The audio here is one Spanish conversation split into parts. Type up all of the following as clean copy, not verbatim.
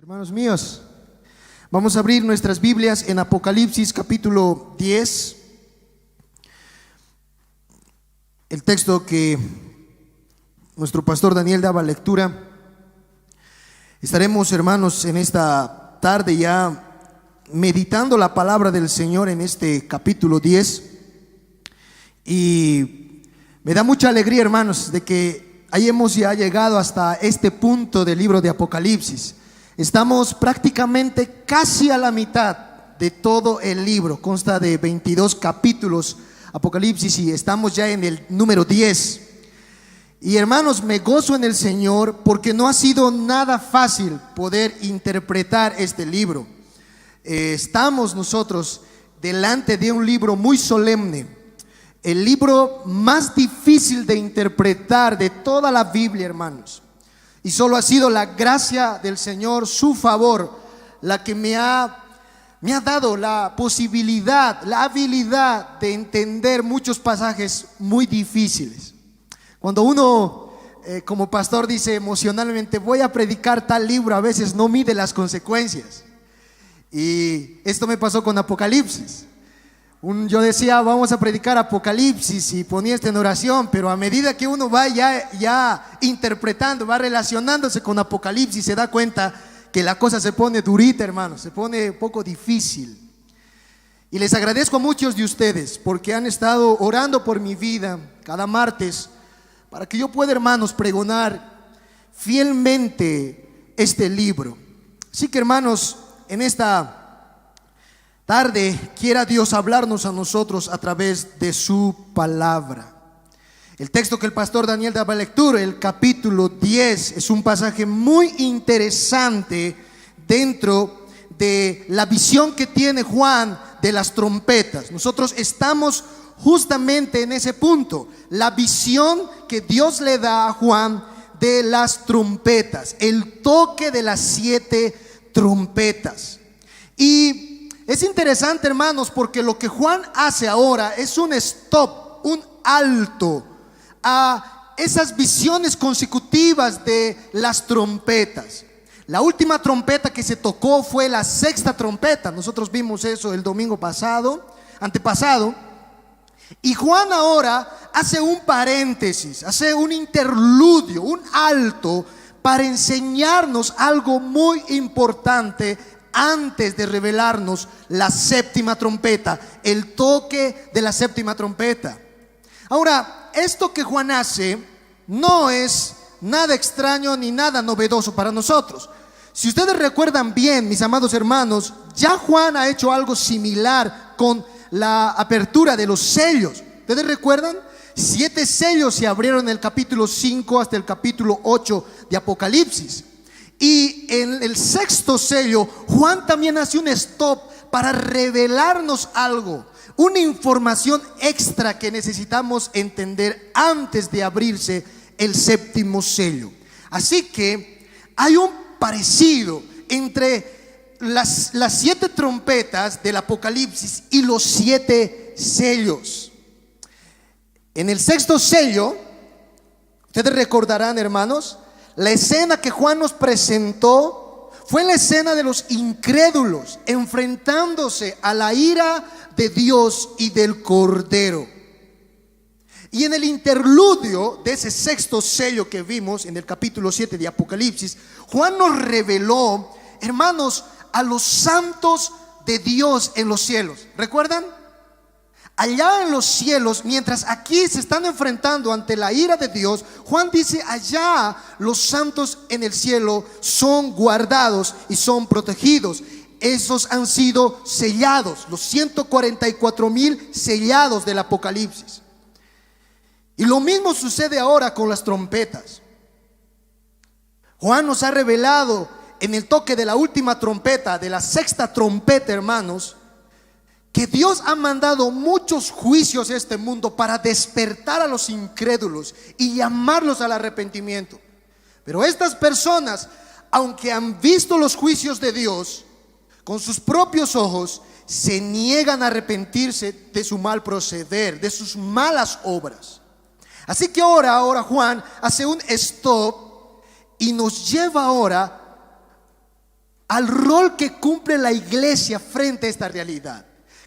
Hermanos míos, vamos a abrir nuestras Biblias en Apocalipsis capítulo 10. El texto que nuestro pastor Daniel daba lectura. Estaremos, hermanos, en esta tarde ya meditando la palabra del Señor en este capítulo 10. Y me da mucha alegría, hermanos, de que hayamos ya llegado hasta este punto del libro de Apocalipsis. Estamos prácticamente casi a la mitad de todo el libro. Consta de 22 capítulos Apocalipsis y estamos ya en el número 10. Y hermanos, me gozo en el Señor porque no ha sido nada fácil poder interpretar este libro. Estamos nosotros delante de un libro muy solemne, el libro más difícil de interpretar de toda la Biblia, hermanos. Y solo ha sido la gracia del Señor, su favor, la que me ha dado la posibilidad, la habilidad de entender muchos pasajes muy difíciles. Cuando uno como pastor dice emocionalmente, voy a predicar tal libro, a veces no mide las consecuencias. Y esto me pasó con Apocalipsis. Yo decía, vamos a predicar Apocalipsis y ponía esto en oración, pero a medida que uno va ya interpretando, va relacionándose con Apocalipsis, se da cuenta que la cosa se pone durita, hermanos, se pone un poco difícil. Y les agradezco a muchos de ustedes porque han estado orando por mi vida cada martes para que yo pueda, hermanos, pregonar fielmente este libro. Así que, hermanos, en esta tarde quiera Dios hablarnos a nosotros a través de su palabra. El texto que el pastor Daniel daba lectura, el capítulo 10, es un pasaje muy interesante dentro de la visión que tiene Juan de las trompetas. Nosotros estamos justamente en ese punto, la visión que Dios le da a Juan de las trompetas, el toque de las 7 trompetas. Y es interesante, hermanos, porque lo que Juan hace ahora es un stop, un alto a esas visiones consecutivas de las trompetas. La última trompeta que se tocó fue la 6ª trompeta. Nosotros vimos eso el domingo antepasado. Y Juan ahora hace un paréntesis, hace un interludio, un alto para enseñarnos algo muy importante antes de revelarnos la 7ª trompeta, el toque de la 7ª trompeta. Ahora, esto que Juan hace no es nada extraño ni nada novedoso para nosotros. Si ustedes recuerdan bien, mis amados hermanos, ya Juan ha hecho algo similar con la apertura de los sellos. ¿Ustedes recuerdan? 7 sellos se abrieron en el capítulo 5 hasta el capítulo 8 de Apocalipsis. Y en el 6º sello, Juan también hace un stop para revelarnos algo, una información extra que necesitamos entender antes de abrirse el 7º sello. Así que hay un parecido entre las 7 trompetas del Apocalipsis y los 7 sellos. En el 6º sello, ustedes recordarán, hermanos, la escena que Juan nos presentó fue la escena de los incrédulos enfrentándose a la ira de Dios y del Cordero. Y en el interludio de ese 6º sello que vimos en el capítulo 7 de Apocalipsis, Juan nos reveló, hermanos, a los santos de Dios en los cielos. ¿Recuerdan? Allá en los cielos, mientras aquí se están enfrentando ante la ira de Dios, Juan dice, allá los santos en el cielo son guardados y son protegidos. Esos han sido sellados, los 144,000 sellados del Apocalipsis. Y lo mismo sucede ahora con las trompetas. Juan nos ha revelado en el toque de la última trompeta, de la 6ª trompeta, hermanos, que Dios ha mandado muchos juicios a este mundo para despertar a los incrédulos y llamarlos al arrepentimiento. Pero estas personas, aunque han visto los juicios de Dios con sus propios ojos, se niegan a arrepentirse de su mal proceder, de sus malas obras. Así que ahora Juan hace un stop y nos lleva ahora al rol que cumple la iglesia frente a esta realidad.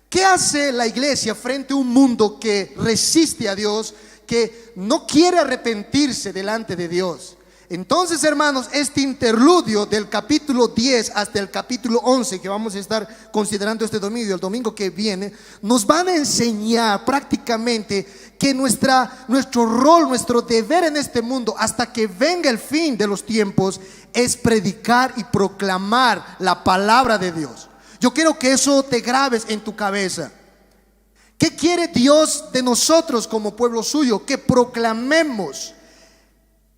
¿Qué hace la iglesia frente a un mundo que resiste a Dios, que no quiere arrepentirse delante de Dios? Entonces, hermanos, este interludio del capítulo 10 hasta el capítulo 11 que vamos a estar considerando este domingo y el domingo que viene, nos van a enseñar prácticamente que nuestro rol, nuestro deber en este mundo, hasta que venga el fin de los tiempos, es predicar y proclamar la palabra de Dios. Yo quiero que eso te grabes en tu cabeza. ¿Qué quiere Dios de nosotros como pueblo suyo? Que proclamemos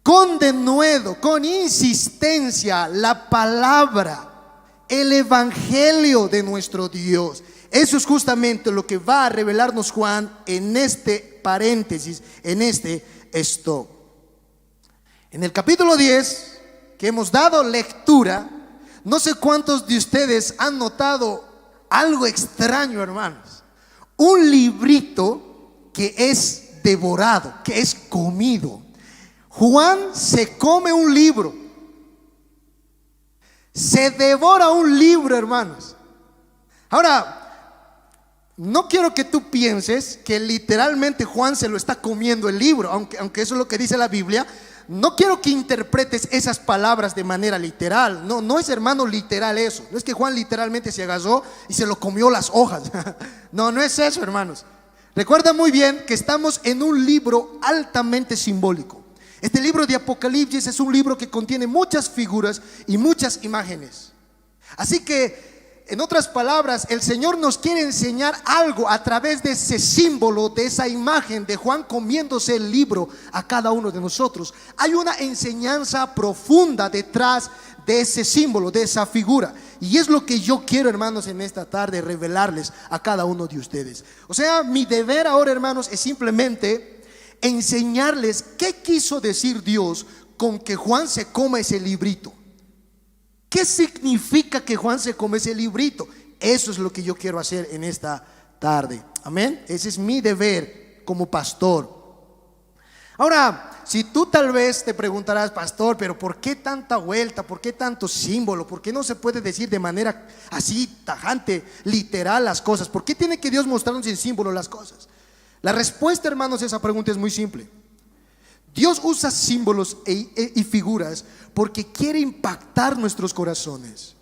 con denuedo, con insistencia, la palabra, el evangelio de nuestro Dios. Eso es justamente lo que va a revelarnos Juan en este paréntesis, en este stop. En el capítulo 10, que hemos dado lectura, no sé cuántos de ustedes han notado algo extraño, hermanos. Un librito que es devorado, que es comido. Juan se come un libro, se devora un libro, hermanos. Ahora, no quiero que tú pienses que literalmente Juan se lo está comiendo el libro, aunque eso es lo que dice la Biblia. No quiero que interpretes esas palabras de manera literal. No es, hermano, literal eso. No es que Juan literalmente se agarró y se lo comió las hojas. No es eso, hermanos. Recuerda muy bien que estamos en un libro altamente simbólico. Este libro de Apocalipsis es un libro que contiene muchas figuras y muchas imágenes. Así que, en otras palabras, el Señor nos quiere enseñar algo a través de ese símbolo, de esa imagen de Juan comiéndose el libro a cada uno de nosotros. Hay una enseñanza profunda detrás de ese símbolo, de esa figura. Y es lo que yo quiero, hermanos, en esta tarde revelarles a cada uno de ustedes. O sea, mi deber ahora, hermanos, es simplemente enseñarles qué quiso decir Dios con que Juan se coma ese librito. ¿Qué significa que Juan se come ese librito? Eso es lo que yo quiero hacer en esta tarde. Amén. Ese es mi deber como pastor. Ahora, si tú tal vez te preguntarás, pastor, pero ¿por qué tanta vuelta? ¿Por qué tanto símbolo? ¿Por qué no se puede decir de manera así tajante, literal las cosas? ¿Por qué tiene que Dios mostrarnos en símbolo las cosas? La respuesta, hermanos, a esa pregunta es muy simple. Dios usa símbolos y figuras porque quiere impactar nuestros corazones.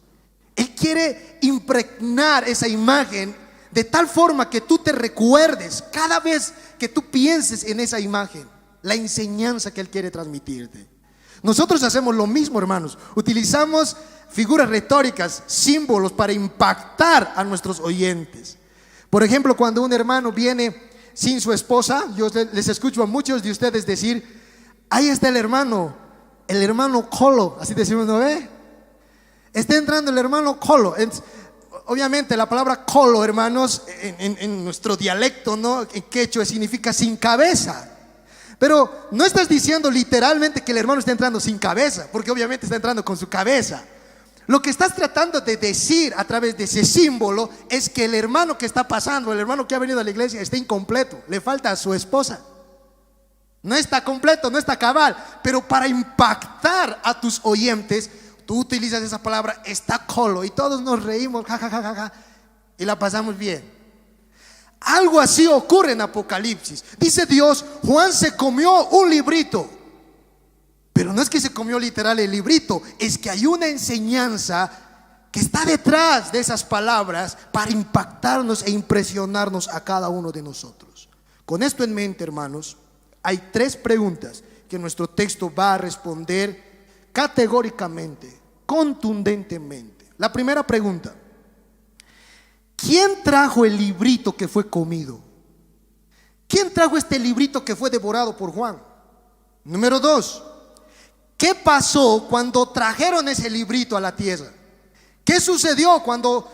Él quiere impregnar esa imagen de tal forma que tú te recuerdes cada vez que tú pienses en esa imagen, la enseñanza que Él quiere transmitirte. Nosotros hacemos lo mismo, hermanos. Utilizamos figuras retóricas, símbolos para impactar a nuestros oyentes. Por ejemplo, cuando un hermano viene sin su esposa, yo les escucho a muchos de ustedes decir: ahí está el hermano Colo, así decimos, ¿no ve? Está entrando el hermano Colo. Obviamente la palabra Colo, hermanos, en nuestro dialecto, ¿no?, en quechua, significa sin cabeza. Pero no estás diciendo literalmente que el hermano está entrando sin cabeza, porque obviamente está entrando con su cabeza. Lo que estás tratando de decir a través de ese símbolo es que el hermano que está pasando, el hermano que ha venido a la iglesia, está incompleto, le falta a su esposa. No está completo, no está cabal. Pero para impactar a tus oyentes, tú utilizas esa palabra, está colo, y todos nos reímos, ja, y la pasamos bien. Algo así ocurre en Apocalipsis. Dice Dios, Juan se comió un librito. Pero no es que se comió literal el librito, es que hay una enseñanza que está detrás de esas palabras para impactarnos e impresionarnos a cada uno de nosotros. Con esto en mente, hermanos, hay 3 preguntas que nuestro texto va a responder categóricamente, contundentemente. La primera pregunta: ¿quién trajo el librito que fue comido? ¿Quién trajo este librito que fue devorado por Juan? Número 2: ¿qué pasó cuando trajeron ese librito a la tierra? ¿Qué sucedió cuando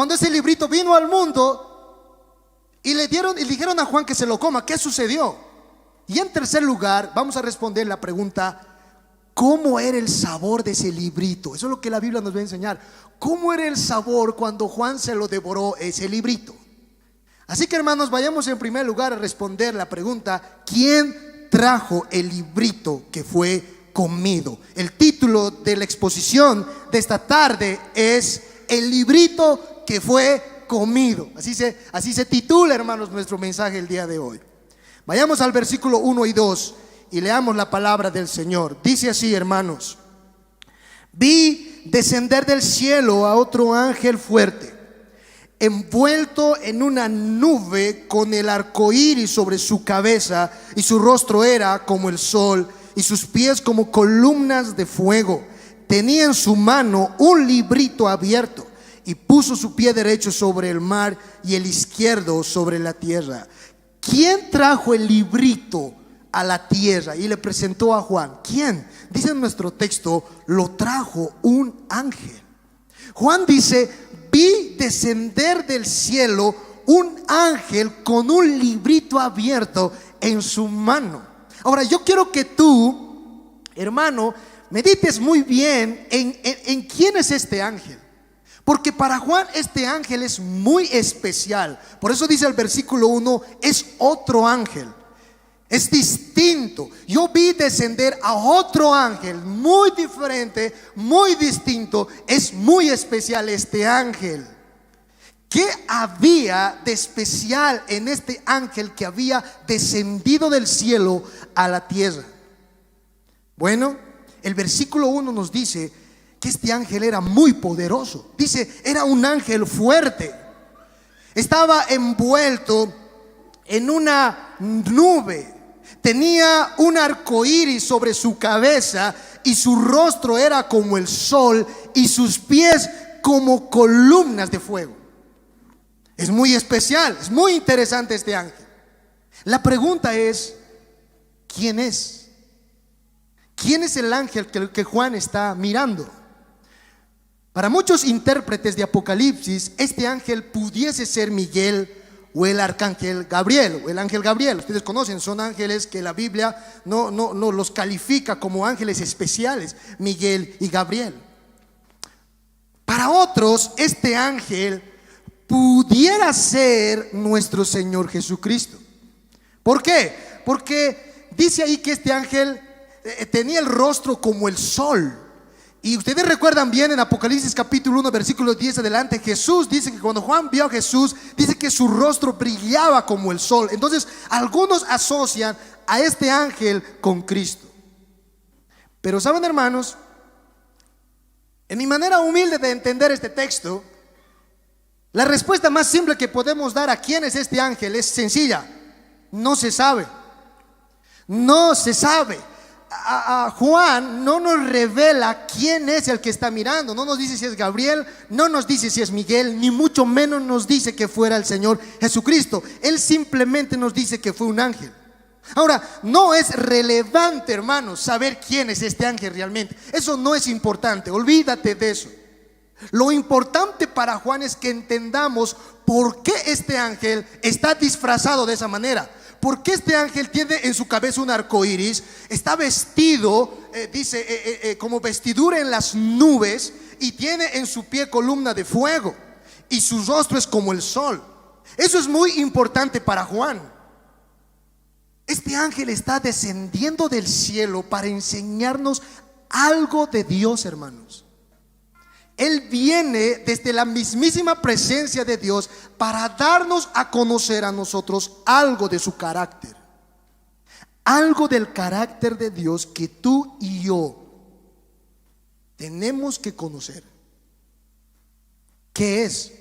ese librito vino al mundo y le dijeron a Juan que se lo coma? ¿Qué sucedió? Y en tercer lugar, vamos a responder la pregunta: ¿cómo era el sabor de ese librito? Eso es lo que la Biblia nos va a enseñar. ¿Cómo era el sabor cuando Juan se lo devoró ese librito? Así que, hermanos, vayamos en primer lugar a responder la pregunta: ¿quién trajo el librito que fue comido. El título de la exposición de esta tarde es El librito que fue comido. Así se titula, hermanos, nuestro mensaje el día de hoy. Vayamos al versículo 1 y 2 y leamos la palabra del Señor. Dice así, hermanos: vi descender del cielo a otro ángel fuerte, envuelto en una nube, con el arco iris sobre su cabeza, y su rostro era como el sol, y sus pies como columnas de fuego. Tenía en su mano un librito abierto, y puso su pie derecho sobre el mar y el izquierdo sobre la tierra. ¿Quién trajo el librito a la tierra? Y le presentó a Juan. ¿Quién? Dice en nuestro texto, lo trajo un ángel. Juan dice: vi descender del cielo un ángel con un librito abierto en su mano. Ahora, yo quiero que tú, hermano, medites muy bien en quién es este ángel. Porque para Juan este ángel es muy especial. Por eso dice el versículo 1, es otro ángel. Es distinto. Yo vi descender a otro ángel muy diferente, muy distinto. Es muy especial este ángel. ¿Qué había de especial en este ángel que había descendido del cielo a la tierra? Bueno, el versículo 1 nos dice que este ángel era muy poderoso. Dice, era un ángel fuerte. Estaba envuelto en una nube. Tenía un arco iris sobre su cabeza, y su rostro era como el sol, y sus pies como columnas de fuego. Es muy especial, es muy interesante este ángel. La pregunta es: ¿quién es? ¿Quién es el ángel que Juan está mirando? Para muchos intérpretes de Apocalipsis, este ángel pudiese ser Miguel o el arcángel Gabriel, o el ángel Gabriel. Ustedes conocen, son ángeles que la Biblia no los califica como ángeles especiales, Miguel y Gabriel. Para otros, este ángel pudiera ser nuestro Señor Jesucristo. ¿Por qué? Porque dice ahí que este ángel tenía el rostro como el sol. Y ustedes recuerdan bien en Apocalipsis capítulo 1 versículo 10 adelante, Jesús dice que cuando Juan vio a Jesús, dice que su rostro brillaba como el sol. Entonces algunos asocian a este ángel con Cristo. Pero saben, hermanos, en mi manera humilde de entender este texto, la respuesta más simple que podemos dar a quién es este ángel es sencilla: no se sabe. No se sabe. A Juan no nos revela quién es el que está mirando. No nos dice si es Gabriel, no nos dice si es Miguel, ni mucho menos nos dice que fuera el Señor Jesucristo. Él simplemente nos dice que fue un ángel. Ahora, no es relevante, hermanos, saber quién es este ángel realmente. Eso no es importante, olvídate de eso. Lo importante para Juan es que entendamos por qué este ángel está disfrazado de esa manera. ¿Por qué este ángel tiene en su cabeza un arco iris? Está vestido, como vestidura en las nubes, y tiene en su pie columna de fuego, y su rostro es como el sol. Eso es muy importante para Juan. Este ángel está descendiendo del cielo para enseñarnos algo de Dios, hermanos. Él viene desde la mismísima presencia de Dios para darnos a conocer a nosotros algo de su carácter. Algo del carácter de Dios que tú y yo tenemos que conocer. ¿Qué es?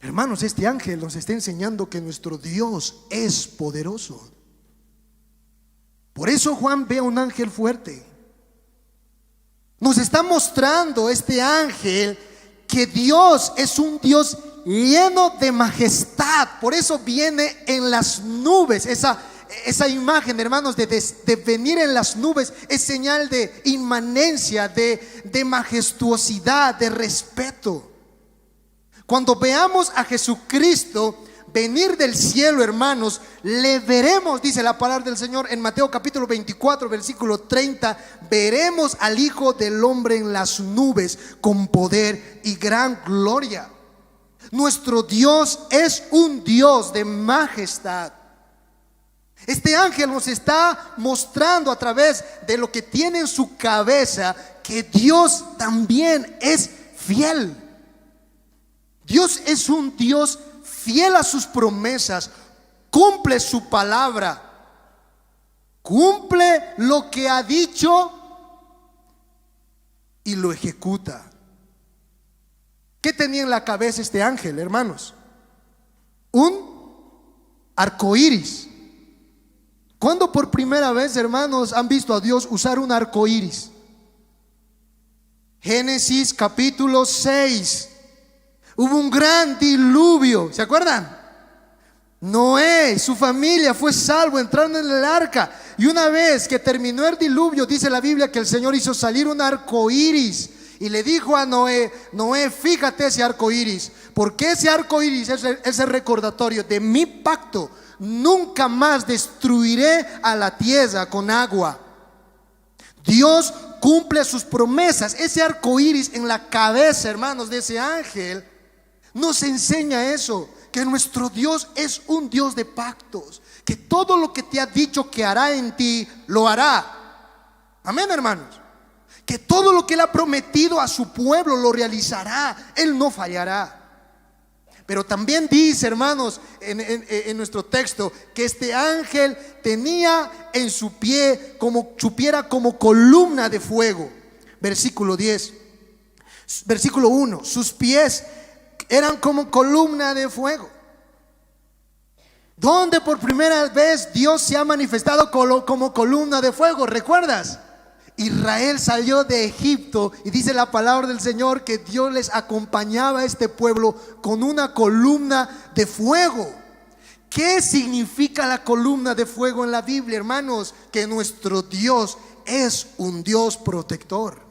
Hermanos, este ángel nos está enseñando que nuestro Dios es poderoso. Por eso Juan ve a un ángel fuerte. Nos está mostrando este ángel que Dios es un Dios lleno de majestad. Por eso viene en las nubes. Esa imagen, hermanos, de venir en las nubes es señal de inmanencia, de majestuosidad, de respeto. Cuando veamos a Jesucristo venir del cielo, hermanos, le veremos, dice la palabra del Señor en Mateo capítulo 24 versículo 30, veremos al Hijo del Hombre en las nubes con poder y gran gloria. Nuestro Dios es un Dios de majestad. Este ángel nos está mostrando a través de lo que tiene en su cabeza que Dios también es fiel. Dios es un Dios fiel a sus promesas, cumple su palabra, cumple lo que ha dicho y lo ejecuta. ¿Qué tenía en la cabeza este ángel, hermanos? Un arco iris. ¿Cuándo por primera vez, hermanos, han visto a Dios usar un arco iris? Génesis capítulo 6. Hubo un gran diluvio, ¿se acuerdan? Noé, su familia fue salvo, entraron en el arca. Y una vez que terminó el diluvio, dice la Biblia que el Señor hizo salir un arco iris y le dijo a Noé: Noé, fíjate ese arco iris, porque ese arco iris es el recordatorio de mi pacto. Nunca más destruiré a la tierra con agua. Dios cumple sus promesas. Ese arco iris en la cabeza, hermanos, de ese ángel nos enseña eso, que nuestro Dios es un Dios de pactos, que todo lo que te ha dicho que hará en ti, lo hará. Amén, hermanos. Que todo lo que Él ha prometido a su pueblo lo realizará. Él no fallará. Pero también dice, hermanos, en nuestro texto, que este ángel tenía en su pie como columna de fuego. Versículo 10. Versículo 1. Sus pies eran como columna de fuego. ¿Dónde por primera vez Dios se ha manifestado como columna de fuego? ¿Recuerdas? Israel salió de Egipto y dice la palabra del Señor que Dios les acompañaba a este pueblo con una columna de fuego. ¿Qué significa la columna de fuego en la Biblia, hermanos? Que nuestro Dios es un Dios protector.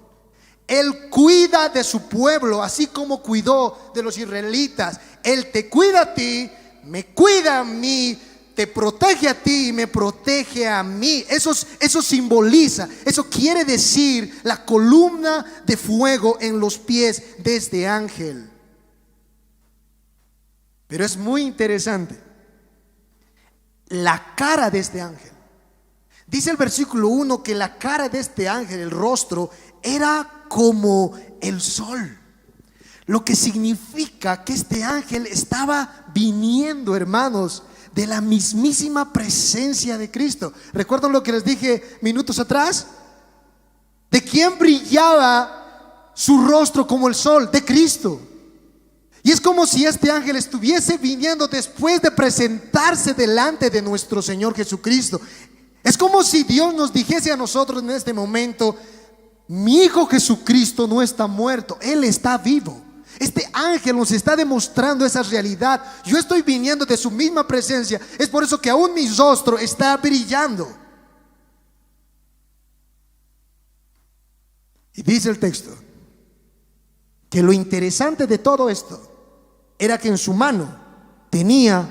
Él cuida de su pueblo, así como cuidó de los israelitas. Él te cuida a ti, me cuida a mí, te protege a ti y me protege a mí. Eso simboliza, eso quiere decir la columna de fuego en los pies de este ángel. Pero es muy interesante la cara de este ángel. Dice el versículo 1 que la cara de este ángel, el rostro, era como el sol. Lo que significa que este ángel estaba viniendo, hermanos, de la mismísima presencia de Cristo. ¿Recuerdan lo que les dije minutos atrás? ¿De quién brillaba su rostro como el sol? De Cristo. Y es como si este ángel estuviese viniendo después de presentarse delante de nuestro Señor Jesucristo. Es como si Dios nos dijese a nosotros en este momento: mi Hijo Jesucristo no está muerto, Él está vivo. Este ángel nos está demostrando esa realidad. Yo estoy viniendo de su misma presencia. Es por eso que aún mi rostro está brillando. Y dice el texto que lo interesante de todo esto era que en su mano tenía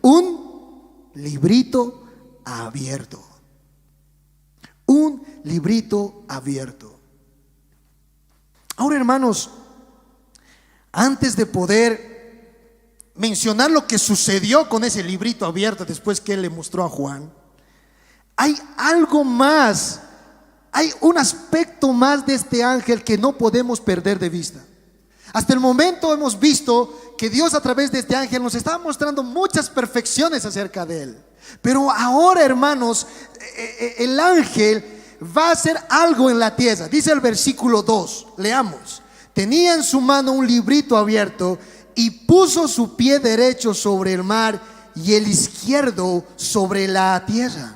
un librito abierto. Un librito abierto. Ahora, hermanos, antes de poder mencionar lo que sucedió con ese librito abierto después que él le mostró a Juan, hay algo más, hay un aspecto más de este ángel que no podemos perder de vista. Hasta el momento hemos visto que Dios a través de este ángel nos está mostrando muchas perfecciones acerca de él. Pero ahora, hermanos, el ángel va a hacer algo en la tierra. Dice el versículo 2, leamos. Tenía en su mano un librito abierto y puso su pie derecho sobre el mar y el izquierdo sobre la tierra.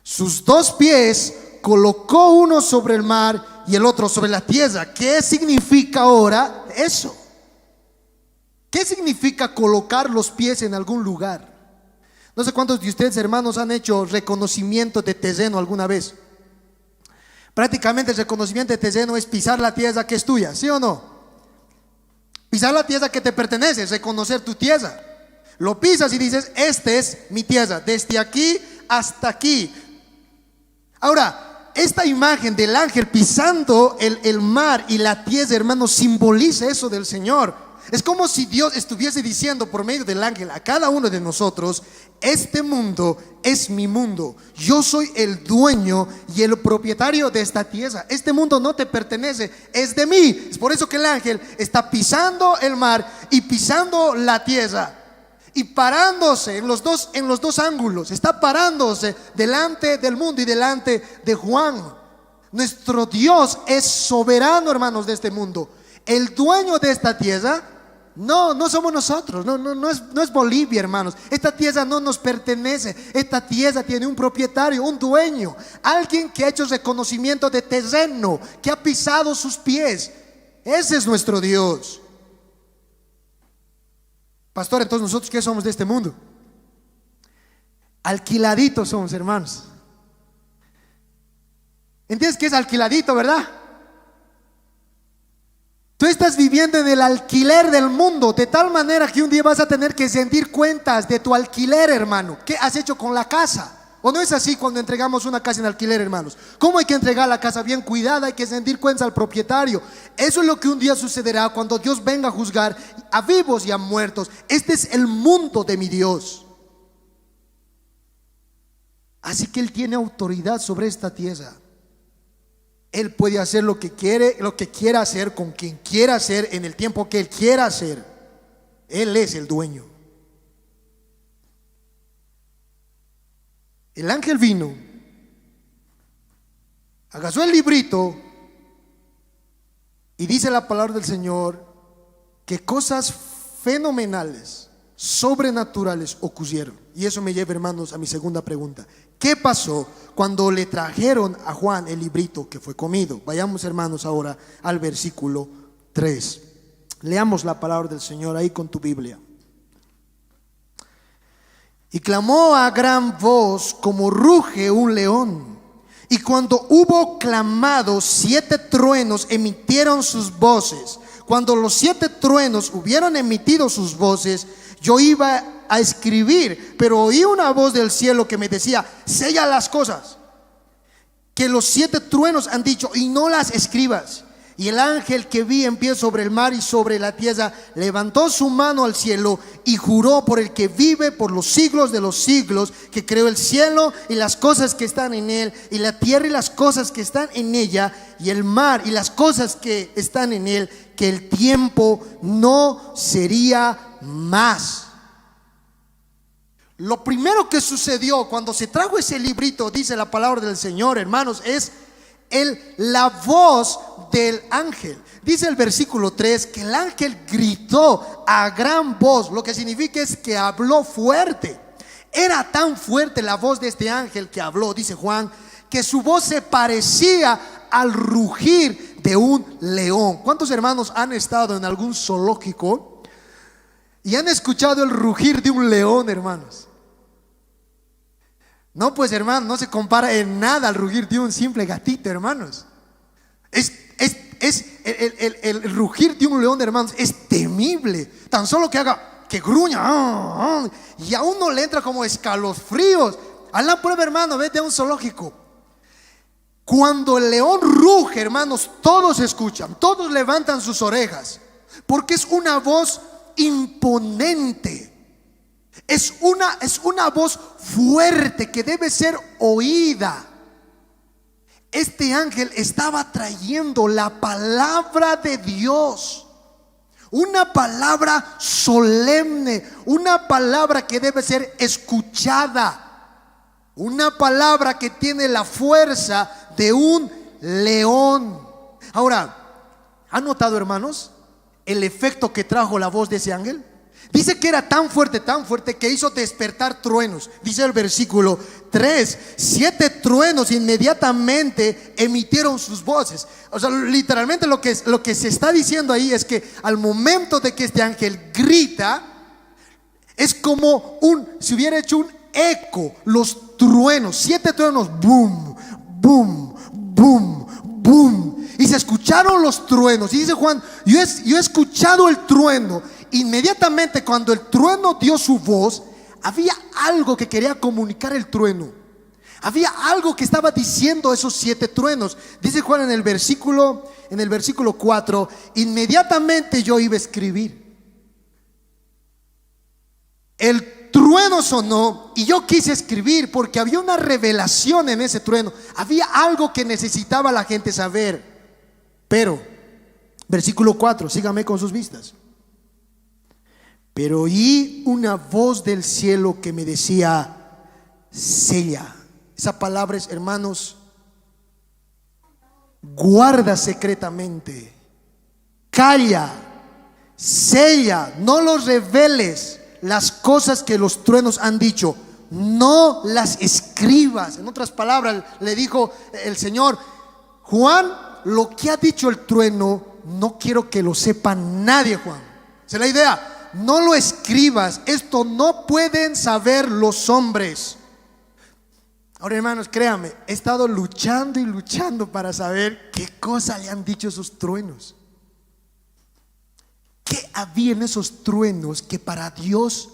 Sus dos pies colocó uno sobre el mar y el otro sobre la tierra. ¿Qué significa ahora eso? ¿Qué significa colocar los pies en algún lugar? No sé cuántos de ustedes, hermanos, han hecho reconocimiento de terreno alguna vez. Prácticamente el reconocimiento de terreno es pisar la tierra que es tuya, ¿sí o no? Pisar la tierra que te pertenece, reconocer tu tierra. Lo pisas y dices: esta es mi tierra, desde aquí hasta aquí. Ahora, esta imagen del ángel pisando el mar y la tierra, hermanos, simboliza eso del Señor. Es como si Dios estuviese diciendo por medio del ángel a cada uno de nosotros: este mundo es mi mundo, yo soy el dueño y el propietario de esta tierra. Este mundo no te pertenece, es de mí. Es por eso que el ángel está pisando el mar y pisando la tierra, y parándose en los dos ángulos. Está parándose delante del mundo y delante de Juan. Nuestro Dios es soberano, hermanos, de este mundo. El dueño de esta tierra no somos nosotros, no es Bolivia, hermanos. Esta tierra no nos pertenece. Esta tierra tiene un propietario, un dueño, alguien que ha hecho reconocimiento de terreno, que ha pisado sus pies. Ese es nuestro Dios. Pastor, entonces nosotros, ¿qué somos de este mundo? Alquiladitos somos, hermanos. ¿Entiendes qué es alquiladito, verdad? Tú estás viviendo en el alquiler del mundo, de tal manera que un día vas a tener que rendir cuentas de tu alquiler, hermano. ¿Qué has hecho con la casa? ¿O no es así cuando entregamos una casa en alquiler, hermanos? ¿Cómo hay que entregar la casa bien cuidada? Hay que rendir cuentas al propietario. Eso es lo que un día sucederá cuando Dios venga a juzgar a vivos y a muertos. Este es el mundo de mi Dios. Así que Él tiene autoridad sobre esta tierra. Él puede hacer lo que quiera hacer, con quien quiera hacer, en el tiempo que Él quiera hacer. Él es el dueño. El ángel vino, agarró el librito y dice la palabra del Señor que cosas fenomenales, sobrenaturales ocurrieron. Y eso me lleva, hermanos, a mi segunda pregunta. ¿Qué pasó cuando le trajeron a Juan el librito que fue comido? Vayamos, hermanos, ahora al versículo 3. Leamos la palabra del Señor ahí con tu Biblia. Y clamó a gran voz como ruge un león. Y cuando hubo clamado, 7 truenos emitieron sus voces. Cuando los 7 truenos hubieron emitido sus voces, yo iba a escribir, pero oí una voz del cielo que me decía: sella las cosas que los 7 truenos han dicho y no las escribas. Y el ángel que vi en pie sobre el mar y sobre la tierra levantó su mano al cielo y juró por el que vive por los siglos de los siglos, que creó el cielo y las cosas que están en él, y la tierra y las cosas que están en ella, y el mar y las cosas que están en él, que el tiempo no sería más. Lo primero que sucedió cuando se trajo ese librito, dice la palabra del Señor, hermanos, es la voz del ángel. Dice el versículo 3 que el ángel gritó a gran voz, lo que significa es que habló fuerte. Era tan fuerte la voz de este ángel que habló, dice Juan, que su voz se parecía al rugir de un león. ¿Cuántos hermanos han estado en algún zoológico y han escuchado el rugir de un león, hermanos? No, pues, hermano, no se compara en nada al rugir de un simple gatito, hermanos. El rugir de un león, hermanos, es temible. Tan solo que haga, que gruña, y a uno le entra como escalofríos. Haz la prueba, hermano, vete a un zoológico. Cuando el león ruge, hermanos, todos escuchan, todos levantan sus orejas, porque es una voz imponente. Es una voz fuerte que debe ser oída. Este ángel estaba trayendo la palabra de Dios, una palabra solemne, una palabra que debe ser escuchada, una palabra que tiene la fuerza de un león. Ahora, ¿han notado, hermanos, el efecto que trajo la voz de ese ángel? Dice que era tan fuerte que hizo despertar truenos. Dice el versículo 3: 7 truenos inmediatamente emitieron sus voces. O sea, literalmente lo que se está diciendo ahí es que al momento de que este ángel grita, es como si hubiera hecho un eco. Los truenos, 7 truenos, boom, boom, boom, boom. Y se escucharon los truenos. Y dice Juan: yo he escuchado el trueno. Inmediatamente cuando el trueno dio su voz, había algo que quería comunicar el trueno. Había algo que estaba diciendo esos 7 truenos. Dice Juan en el versículo 4: inmediatamente yo iba a escribir. el trueno sonó y yo quise escribir porque había una revelación en ese trueno. Había algo que necesitaba la gente saber. Pero, versículo 4, sígame con sus vistas. Pero oí una voz del cielo que me decía: sella. Esa palabra es, hermanos, guarda secretamente, calla, sella, no los reveles. Las cosas que los truenos han dicho, no las escribas. En otras palabras, le dijo el Señor: Juan, lo que ha dicho el trueno, no quiero que lo sepa nadie, Juan. Esa es la idea. No lo escribas. Esto no pueden saber los hombres. Ahora, hermanos, créanme, he estado luchando y luchando para saber qué cosa le han dicho esos truenos. ¿Qué había en esos truenos que para Dios,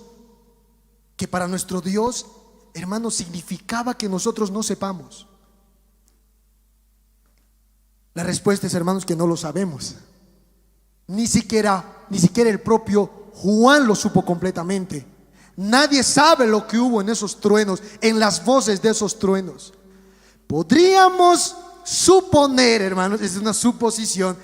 que para nuestro Dios, hermanos, significaba que nosotros no sepamos? La respuesta es, hermanos, que no lo sabemos. Ni siquiera el propio Juan lo supo completamente. Nadie sabe lo que hubo en esos truenos, en las voces de esos truenos. Podríamos suponer, hermanos, es una suposición,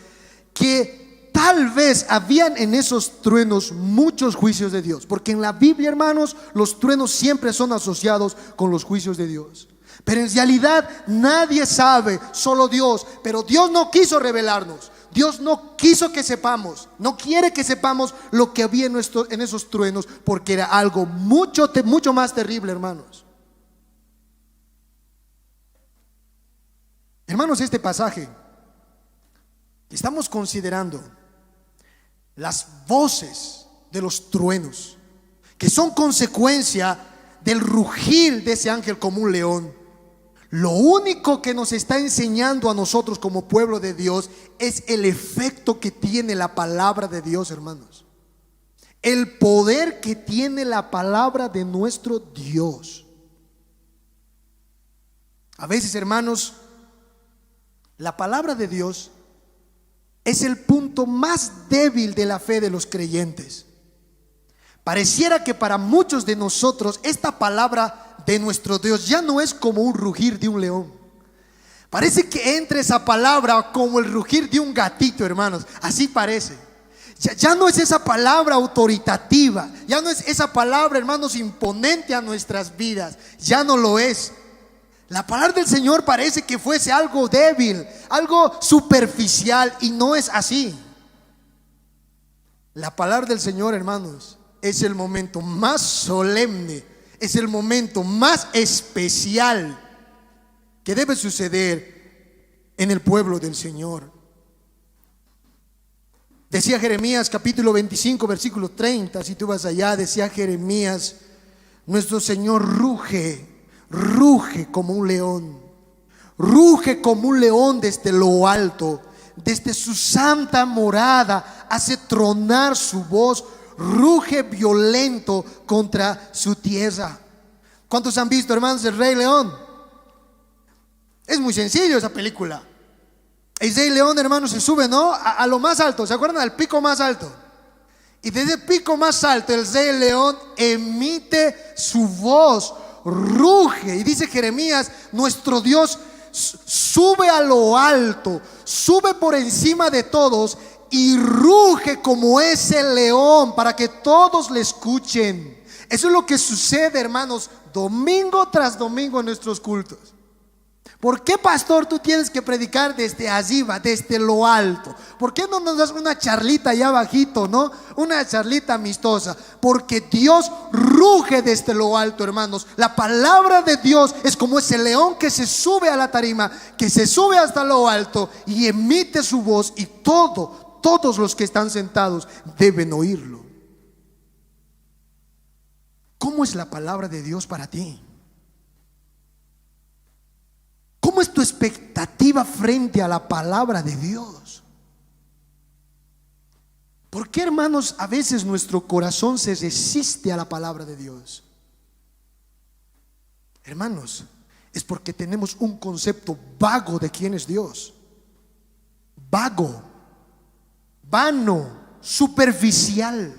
que tal vez habían en esos truenos muchos juicios de Dios, porque en la Biblia, hermanos, los truenos siempre son asociados con los juicios de Dios. Pero en realidad nadie sabe, solo Dios. Pero Dios no quiso revelarnos. Dios no quiso que sepamos, no quiere que sepamos lo que había en esos truenos, porque era algo mucho más terrible, hermanos. Hermanos, este pasaje que estamos considerando, las voces de los truenos, que son consecuencia del rugir de ese ángel como un león, lo único que nos está enseñando a nosotros como pueblo de Dios es el efecto que tiene la palabra de Dios, hermanos. El poder que tiene la palabra de nuestro Dios. A veces, hermanos, la palabra de Dios es el punto más débil de la fe de los creyentes. Pareciera que para muchos de nosotros esta palabra de nuestro Dios ya no es como un rugir de un león. Parece que entra esa palabra como el rugir de un gatito, hermanos. Así parece. Ya no es esa palabra autoritativa, ya no es esa palabra, hermanos, imponente a nuestras vidas. Ya no lo es. La palabra del Señor parece que fuese algo débil, algo superficial, y no es así. La palabra del Señor, hermanos, es el momento más solemne, es el momento más especial que debe suceder en el pueblo del Señor. Decía Jeremías capítulo 25 versículo 30, si tú vas allá, decía Jeremías: nuestro Señor ruge como un león, ruge como un león desde lo alto, desde su santa morada hace tronar su voz, ruge violento contra su tierra. ¿Cuántos han visto, hermanos, el Rey León? Es muy sencillo esa película. El Rey León, hermanos, se sube, ¿no? A lo más alto, ¿se acuerdan? Al pico más alto. Y desde el pico más alto el Rey León emite su voz, ruge. Y dice Jeremías: nuestro Dios sube a lo alto, sube por encima de todos y ruge como ese león para que todos le escuchen. Eso es lo que sucede, hermanos, domingo tras domingo en nuestros cultos. ¿Por qué, pastor, tú tienes que predicar desde arriba, desde lo alto? ¿Por qué no nos das una charlita allá bajito, no? Una charlita amistosa. Porque Dios ruge desde lo alto, hermanos. La palabra de Dios es como ese león que se sube a la tarima, que se sube hasta lo alto y emite su voz, y todos los que están sentados deben oírlo. ¿Cómo es la palabra de Dios para ti? ¿Cómo es tu expectativa frente a la palabra de Dios? ¿Por qué, hermanos, a veces nuestro corazón se resiste a la palabra de Dios? Hermanos, es porque tenemos un concepto vago de quién es Dios. Vago, vano, superficial.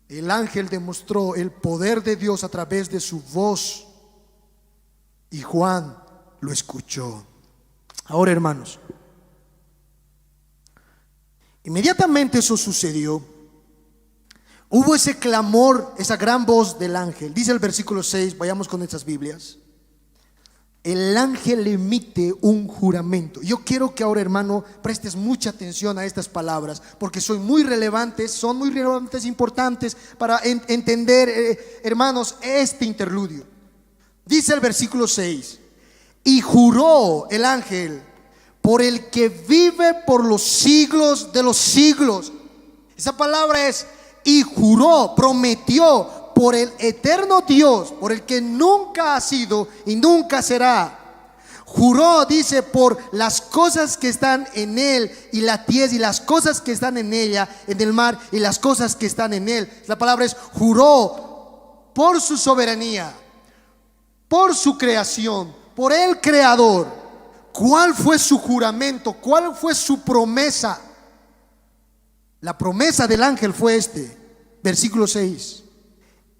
El ángel demostró el poder de Dios a través de su voz y Juan lo escuchó. Ahora, hermanos, inmediatamente eso sucedió. Hubo ese clamor, esa gran voz del ángel. Dice el versículo 6, vayamos con nuestras Biblias. El ángel emite un juramento. Yo quiero que ahora, hermano, prestes mucha atención a estas palabras, porque son muy relevantes, importantes para entender, hermanos, este interludio. Dice el versículo 6: y juró el ángel por el que vive por los siglos de los siglos. Esa palabra es y juró, prometió por el eterno Dios, por el que nunca ha sido y nunca será. Juró, dice, por las cosas que están en él y la tierra y las cosas que están en ella, en el mar y las cosas que están en él. La palabra es juró por su soberanía, por su creación, por el creador. ¿Cuál fue su juramento? ¿Cuál fue su promesa? La promesa del ángel fue versículo 6: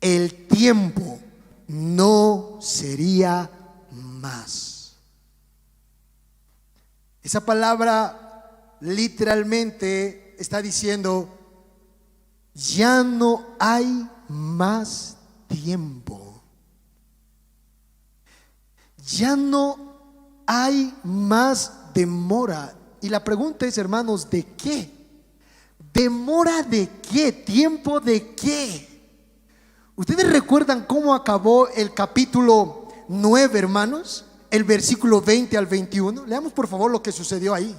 el tiempo no sería más. Esa palabra literalmente está diciendo: ya no hay más tiempo. Ya no hay más demora. Y la pregunta es, hermanos, ¿de qué? ¿Demora de qué? ¿Tiempo de qué? ¿Ustedes recuerdan cómo acabó el capítulo 9, hermanos? El versículo 20 al 21. Leamos por favor lo que sucedió ahí,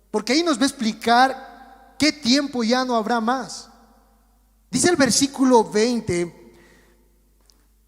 porque ahí nos va a explicar qué tiempo ya no habrá más. Dice el versículo 20: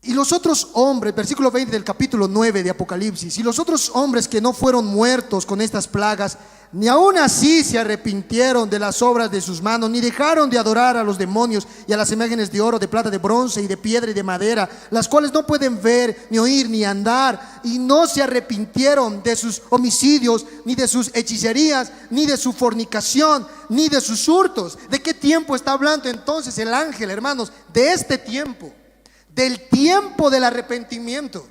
y los otros hombres, versículo 20 del capítulo 9 de Apocalipsis, y los otros hombres que no fueron muertos con estas plagas, ni aún así se arrepintieron de las obras de sus manos, ni dejaron de adorar a los demonios y a las imágenes de oro, de plata, de bronce y de piedra y de madera, las cuales no pueden ver, ni oír, ni andar, y no se arrepintieron de sus homicidios, ni de sus hechicerías, ni de su fornicación, ni de sus hurtos. ¿De qué tiempo está hablando entonces el ángel, hermanos? De este tiempo, del tiempo del arrepentimiento.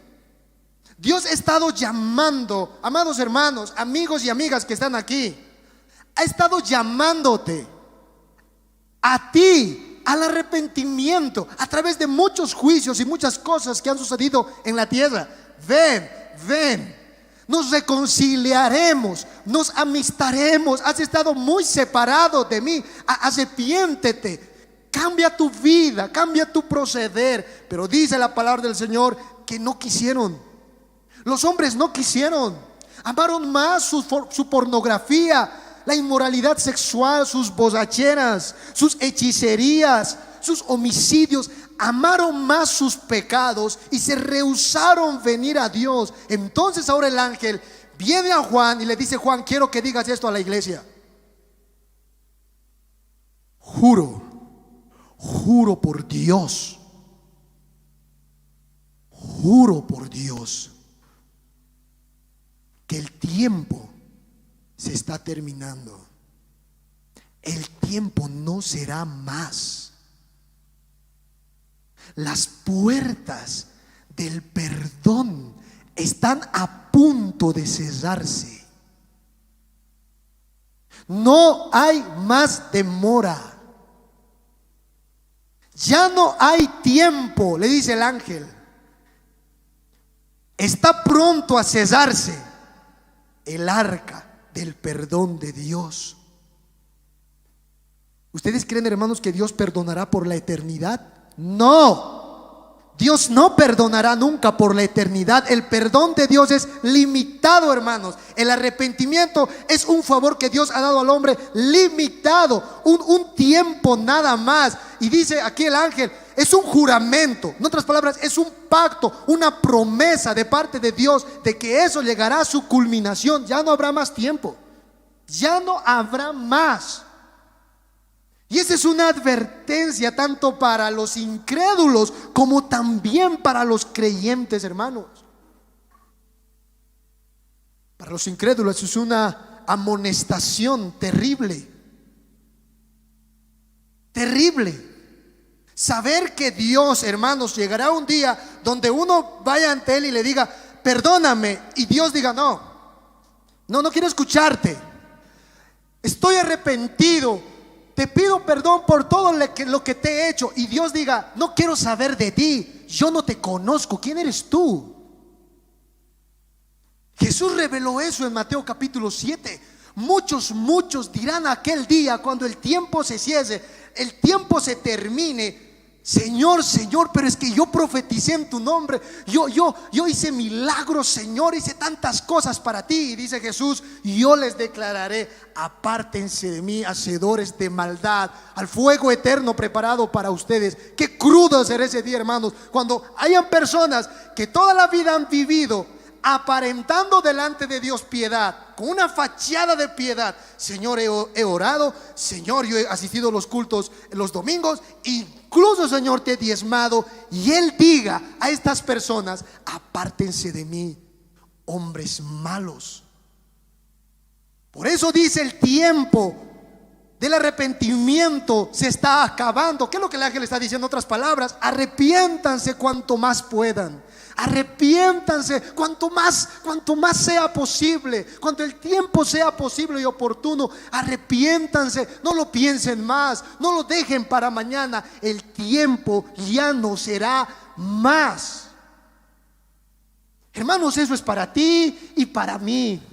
Dios ha estado llamando, amados hermanos, amigos y amigas que están aquí, ha estado llamándote a ti al arrepentimiento a través de muchos juicios y muchas cosas que han sucedido en la tierra. Ven, nos reconciliaremos, nos amistaremos. Has estado muy separado de mí, arrepiéntete, cambia tu vida, cambia tu proceder. Pero dice la palabra del Señor que no quisieron. Los hombres no quisieron, amaron más su pornografía, la inmoralidad sexual, sus borracheras, sus hechicerías, sus homicidios. Amaron más sus pecados y se rehusaron venir a Dios. Entonces ahora el ángel viene a Juan y le dice: Juan, quiero que digas esto a la iglesia. Juro por Dios, juro por Dios, que el tiempo se está terminando. El tiempo no será más. Las puertas del perdón están a punto de cerrarse. No hay más demora. Ya no hay tiempo, le dice el ángel. Está pronto a cerrarse el arca del perdón de Dios. ¿Ustedes creen, hermanos, que Dios perdonará por la eternidad? No, Dios no perdonará nunca por la eternidad. El perdón de Dios es limitado, hermanos. El arrepentimiento es un favor que Dios ha dado al hombre limitado, un tiempo nada más. Y dice aquí el ángel, es un juramento, en otras palabras, es un pacto, una promesa de parte de Dios de que eso llegará a su culminación. Ya no habrá más tiempo, ya no habrá más. Y esa es una advertencia tanto para los incrédulos como también para los creyentes, hermanos. Para los incrédulos es una amonestación terrible, terrible. Saber que Dios, hermanos, llegará un día donde uno vaya ante Él y le diga, perdóname, y Dios diga, no quiero escucharte, estoy arrepentido, te pido perdón por todo lo que te he hecho. Y Dios diga, no quiero saber de ti, yo no te conozco, ¿quién eres tú? Jesús reveló eso en Mateo capítulo 7. Muchos dirán aquel día, cuando el tiempo se cese, el tiempo se termine, Señor, Señor, pero es que yo profeticé en tu nombre, yo hice milagros, Señor, hice tantas cosas para ti. Y dice Jesús, yo les declararé, apártense de mí, hacedores de maldad, al fuego eterno preparado para ustedes. Qué crudo será ese día, hermanos, cuando hayan personas que toda la vida han vivido aparentando delante de Dios piedad, con una fachada de piedad. Señor, he orado, Señor, yo he asistido a los cultos los domingos, incluso, Señor, te he diezmado. Y Él diga a estas personas, apártense de mí, hombres malos. Por eso dice, el tiempo del arrepentimiento se está acabando. ¿Qué es lo que el ángel está diciendo? En otras palabras, arrepiéntanse cuanto más puedan. Arrepiéntanse cuanto más sea posible, cuanto el tiempo sea posible y oportuno. Arrepiéntanse, no lo piensen más, no lo dejen para mañana. El tiempo ya no será más. Hermanos, eso es para ti y para mí.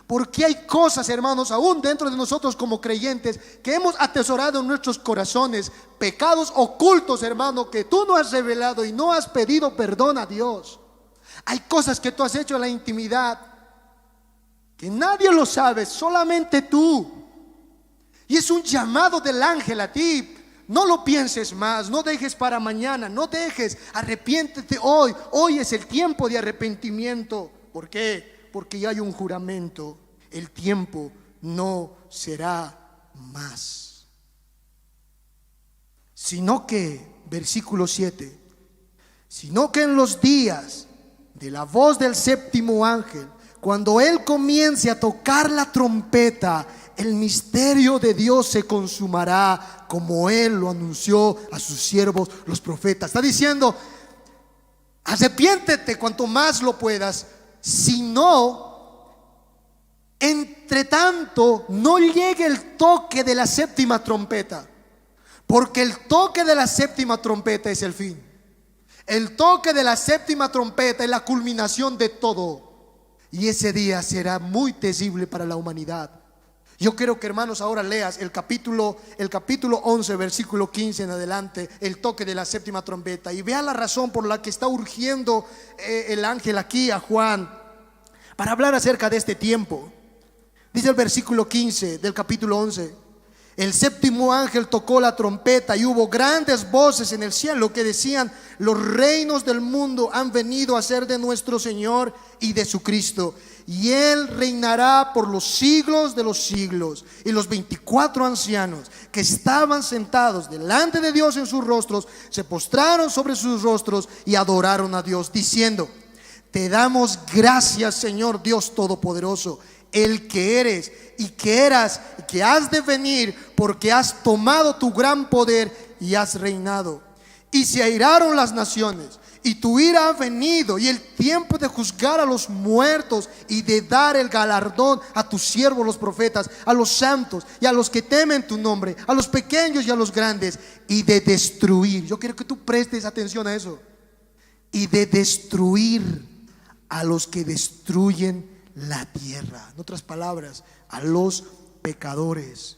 Porque hay cosas, hermanos, aún dentro de nosotros como creyentes, que hemos atesorado en nuestros corazones, pecados ocultos, hermano, que tú no has revelado y no has pedido perdón a Dios. Hay cosas que tú has hecho en la intimidad, que nadie lo sabe, solamente tú. Y es un llamado del ángel a ti. No lo pienses más, no dejes para mañana, no dejes, arrepiéntete hoy. Hoy es el tiempo de arrepentimiento. ¿Por qué? Porque ya hay un juramento, el tiempo no será más. Sino que, versículo 7, sino que en los días de la voz del séptimo ángel, cuando él comience a tocar la trompeta, el misterio de Dios se consumará, como él lo anunció a sus siervos los profetas. Está diciendo, arrepiéntete cuanto más lo puedas. Si no, entre tanto, no llegue el toque de la séptima trompeta, porque el toque de la séptima trompeta es el fin. El toque de la séptima trompeta es la culminación de todo, y ese día será muy terrible para la humanidad. Yo quiero que, hermanos, ahora leas el capítulo 11, versículo 15 en adelante, el toque de la séptima trompeta, y vea la razón por la que está urgiendo el ángel aquí a Juan para hablar acerca de este tiempo. Dice el versículo 15 del capítulo 11: el séptimo ángel tocó la trompeta y hubo grandes voces en el cielo que decían, los reinos del mundo han venido a ser de nuestro Señor y de su Cristo, y Él reinará por los siglos de los siglos. Y los 24 ancianos que estaban sentados delante de Dios en sus rostros, se postraron sobre sus rostros y adoraron a Dios, diciendo, te damos gracias, Señor Dios Todopoderoso, el que eres y que eras y que has de venir, porque has tomado tu gran poder y has reinado. Y se airaron las naciones, y tu ira ha venido, y el tiempo de juzgar a los muertos y de dar el galardón a tus siervos los profetas, a los santos y a los que temen tu nombre, a los pequeños y a los grandes, y de destruir. Yo quiero que tú prestes atención a eso. Y de destruir a los que destruyen la tierra. En otras palabras, a los pecadores.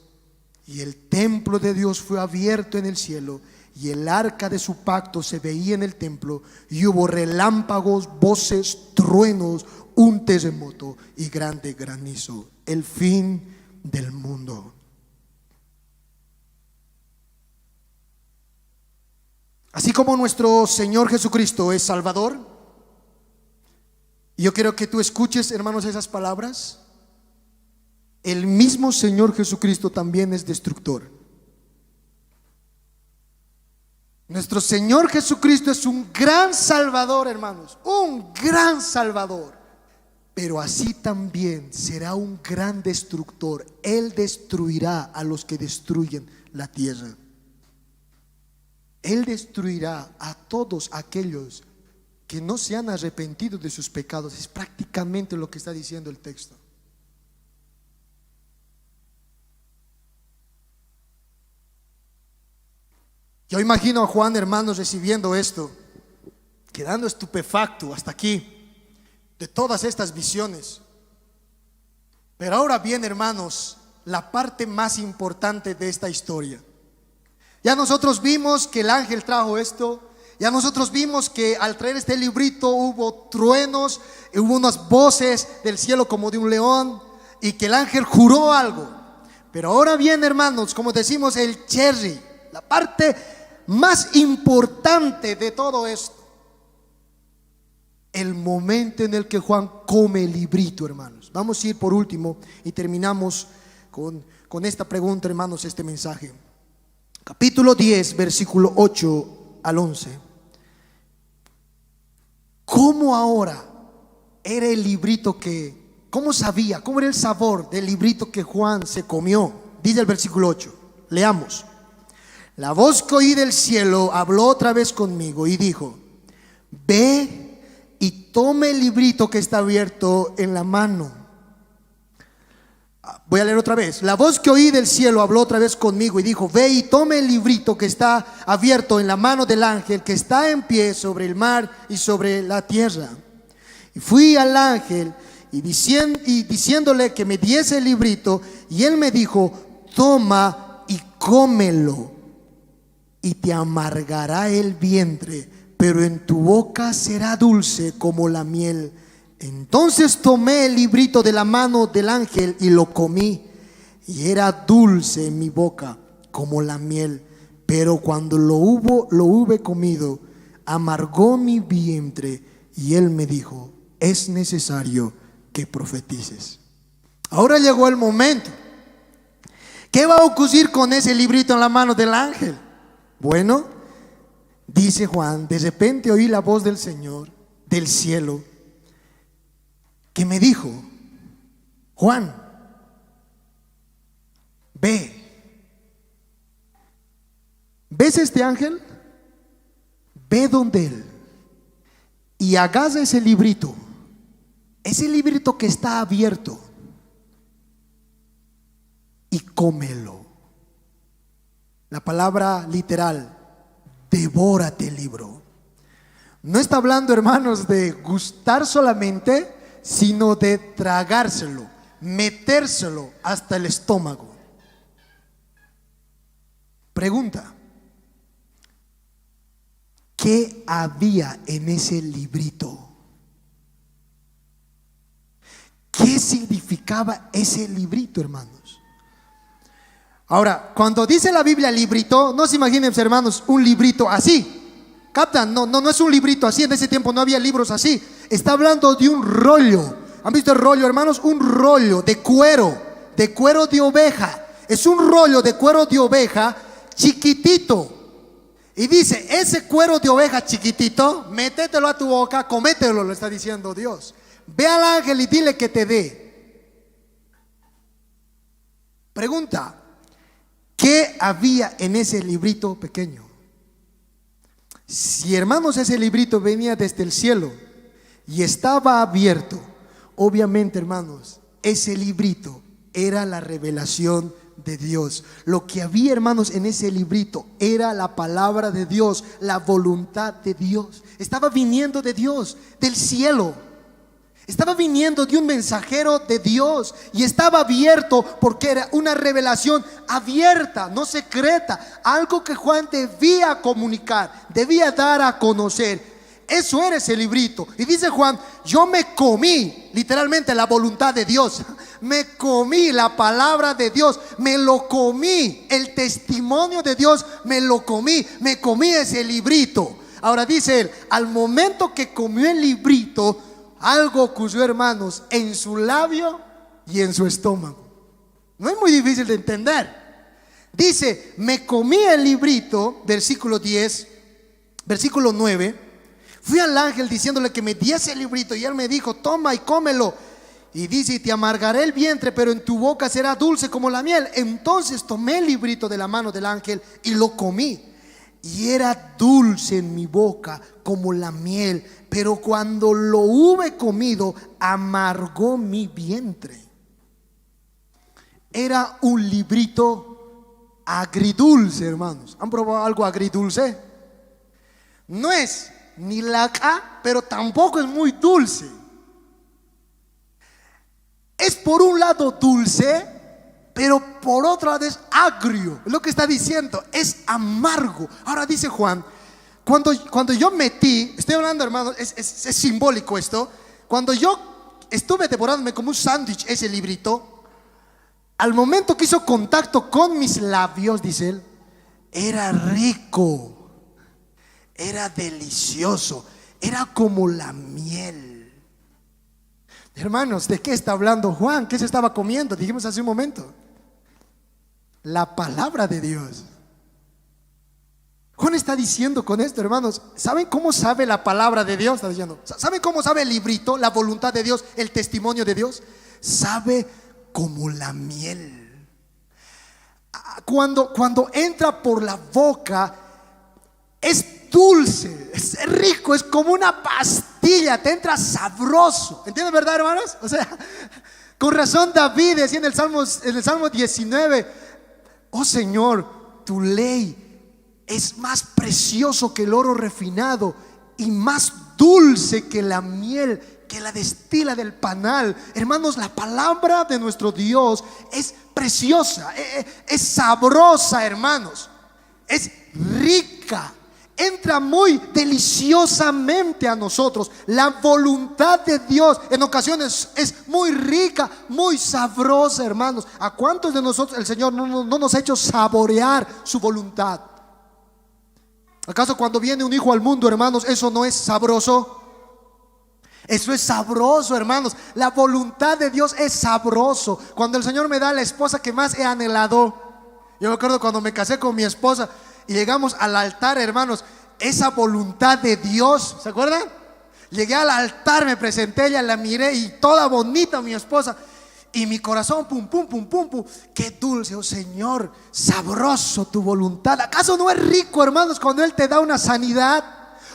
Y el templo de Dios fue abierto en el cielo, y el arca de su pacto se veía en el templo, y hubo relámpagos, voces, truenos, un terremoto y grande granizo. El fin del mundo. Así como nuestro Señor Jesucristo es Salvador, y yo quiero que tú escuches, hermanos, esas palabras, el mismo Señor Jesucristo también es destructor. Nuestro Señor Jesucristo es un gran Salvador, hermanos, un gran Salvador, pero así también será un gran destructor. Él destruirá a los que destruyen la tierra. Él destruirá a todos aquellos que no se han arrepentido de sus pecados. Es prácticamente lo que está diciendo el texto. Yo imagino a Juan, hermanos, recibiendo esto, quedando estupefacto hasta aquí de todas estas visiones. Pero ahora bien, hermanos, la parte más importante de esta historia. Ya nosotros vimos que el ángel trajo esto. Ya nosotros vimos que al traer este librito hubo truenos, hubo unas voces del cielo como de un león, y que el ángel juró algo. Pero ahora bien, hermanos, como decimos, el cherry, la parte más importante de todo esto, el momento en el que Juan come el librito, hermanos. Vamos a ir por último y terminamos con esta pregunta, hermanos, este mensaje. Capítulo 10, versículo 8 al 11. ¿Cómo ahora era el librito cómo sabía, cómo era el sabor del librito que Juan se comió? Dice el versículo 8, leamos. La voz que oí del cielo habló otra vez conmigo y dijo: ve y tome el librito que está abierto en la mano. Voy a leer otra vez. La voz que oí del cielo habló otra vez conmigo y dijo: ve y tome el librito que está abierto en la mano del ángel que está en pie sobre el mar y sobre la tierra. Y fui al ángel y diciéndole que me diese el librito, y él me dijo: toma y cómelo, y te amargará el vientre, pero en tu boca será dulce como la miel. Entonces tomé el librito de la mano del ángel y lo comí, y era dulce en mi boca como la miel, pero cuando lo hube comido, amargó mi vientre. Y él me dijo: es necesario que profetices. Ahora llegó el momento. ¿Qué va a ocurrir con ese librito en la mano del ángel? Bueno, dice Juan: de repente oí la voz del Señor del cielo que me dijo: Juan, ve. ¿Ves este ángel? Ve donde él y agarra ese librito que está abierto, y cómelo. La palabra literal, devórate el libro. No está hablando, hermanos, de gustar solamente, sino de tragárselo, metérselo hasta el estómago. Pregunta: ¿qué había en ese librito? ¿Qué significaba ese librito, hermanos? Ahora, cuando dice la Biblia librito, no se imaginen, hermanos, un librito así. ¿Captan? No es un librito así. En ese tiempo no había libros así. Está hablando de un rollo. ¿Han visto el rollo, hermanos? Un rollo de cuero de oveja. Es un rollo de cuero de oveja chiquitito. Y dice: ese cuero de oveja chiquitito, métetelo a tu boca, comételo, lo está diciendo Dios. Ve al ángel y dile que te dé. Pregunta: ¿qué había en ese librito pequeño? Si, hermanos, ese librito venía desde el cielo y estaba abierto, obviamente, hermanos, ese librito era la revelación de Dios. Lo que había, hermanos, en ese librito era la palabra de Dios, la voluntad de Dios. Estaba viniendo de Dios, del cielo. Estaba viniendo de un mensajero de Dios, y estaba abierto porque era una revelación abierta, no secreta, algo que Juan debía comunicar, debía dar a conocer. Eso era ese librito. Y dice Juan: yo me comí literalmente la voluntad de Dios, me comí la palabra de Dios, me lo comí, el testimonio de Dios, me lo comí, me comí ese librito. Ahora dice él: al momento que comió el librito, algo ocurrió, hermanos, en su labio y en su estómago. No es muy difícil de entender. Dice: me comí el librito, versículo 10, versículo 9. Fui al ángel diciéndole que me diese el librito, y él me dijo: toma y cómelo. Y dice: y te amargaré el vientre, pero en tu boca será dulce como la miel. Entonces tomé el librito de la mano del ángel y lo comí. y era dulce en mi boca como la miel, pero cuando lo hube comido, amargó mi vientre. Era un librito agridulce, hermanos. ¿Han probado algo agridulce? No es ni laca, pero tampoco es muy dulce. Es por un lado dulce, pero por otro lado es agrio. Es lo que está diciendo, es amargo. Ahora dice Juan, cuando yo metí, estoy hablando, hermanos, es simbólico esto. Cuando yo estuve devorándome como un sándwich ese librito, al momento que hizo contacto con mis labios, dice él, era rico, era delicioso, era como la miel. Hermanos, ¿de qué está hablando Juan? ¿Qué se estaba comiendo? Dijimos hace un momento, la palabra de Dios. Juan está diciendo con esto, hermanos, ¿saben cómo sabe la palabra de Dios? Está diciendo, ¿saben cómo sabe el librito, la voluntad de Dios, el testimonio de Dios? Sabe como la miel. Cuando entra por la boca, es dulce, es rico, es como una pastilla, te entra sabroso. ¿Entienden, verdad, hermanos? O sea, con razón David decía en el Salmo 19, oh Señor, tu ley es más precioso que el oro refinado y más dulce que la miel que la destila del panal. Hermanos, la palabra de nuestro Dios es preciosa, es sabrosa, hermanos, es rica, entra muy deliciosamente a nosotros. La voluntad de Dios en ocasiones es muy rica, muy sabrosa, hermanos. ¿A cuántos de nosotros el Señor no nos ha hecho saborear su voluntad? ¿Acaso cuando viene un hijo al mundo, hermanos, eso no es sabroso? Eso es sabroso, hermanos. La voluntad de Dios es sabroso. Cuando el Señor me da la esposa que más he anhelado, yo me acuerdo cuando me casé con mi esposa y llegamos al altar, hermanos, esa voluntad de Dios, ¿se acuerdan? Llegué al altar, me presenté, ella la miré y toda bonita mi esposa, y mi corazón pum, pum, pum, pum, pum. Qué dulce, oh Señor, sabroso tu voluntad. ¿Acaso no es rico, hermanos, cuando Él te da una sanidad?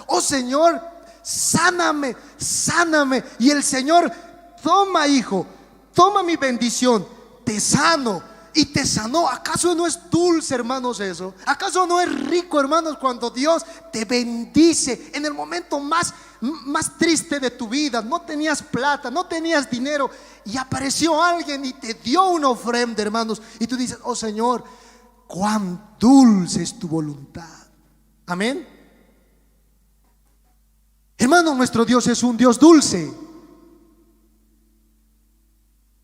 Oh Señor, sáname, sáname. Y el Señor, toma, hijo, toma mi bendición, te sano. Y te sanó. ¿Acaso no es dulce, hermanos, eso? ¿Acaso no es rico, hermanos, cuando Dios te bendice en el momento más triste de tu vida? No tenías plata, no tenías dinero, y apareció alguien y te dio una ofrenda, hermanos, y tú dices, oh Señor, cuán dulce es tu voluntad. Amén. Hermano, nuestro Dios es un Dios dulce.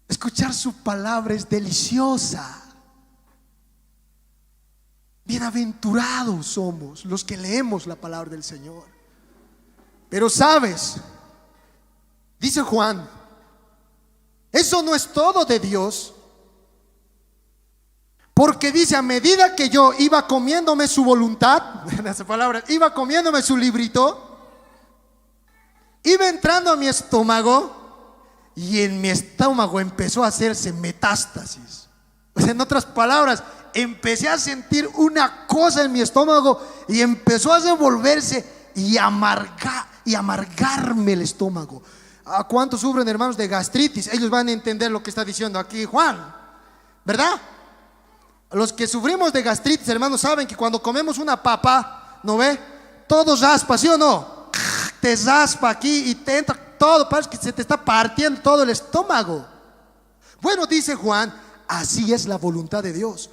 Escuchar su palabra es deliciosa. Bienaventurados somos los que leemos la palabra del Señor. Pero sabes, dice Juan, eso no es todo de Dios, porque dice, a medida que yo iba comiéndome su voluntad, en esas palabras, iba comiéndome su librito, iba entrando a mi estómago, y en mi estómago empezó a hacerse metástasis. O sea, en otras palabras, empecé a sentir una cosa en mi estómago y empezó a devolverse y amargarme el estómago. ¿A cuántos sufren, hermanos, de gastritis? Ellos van a entender lo que está diciendo aquí Juan, ¿verdad? Los que sufrimos de gastritis, hermanos, saben que cuando comemos una papa, ¿no ve? Todo raspa, ¿sí o no? Te raspa aquí y te entra todo, parece que se te está partiendo todo el estómago. Bueno, dice Juan, así es la voluntad de Dios,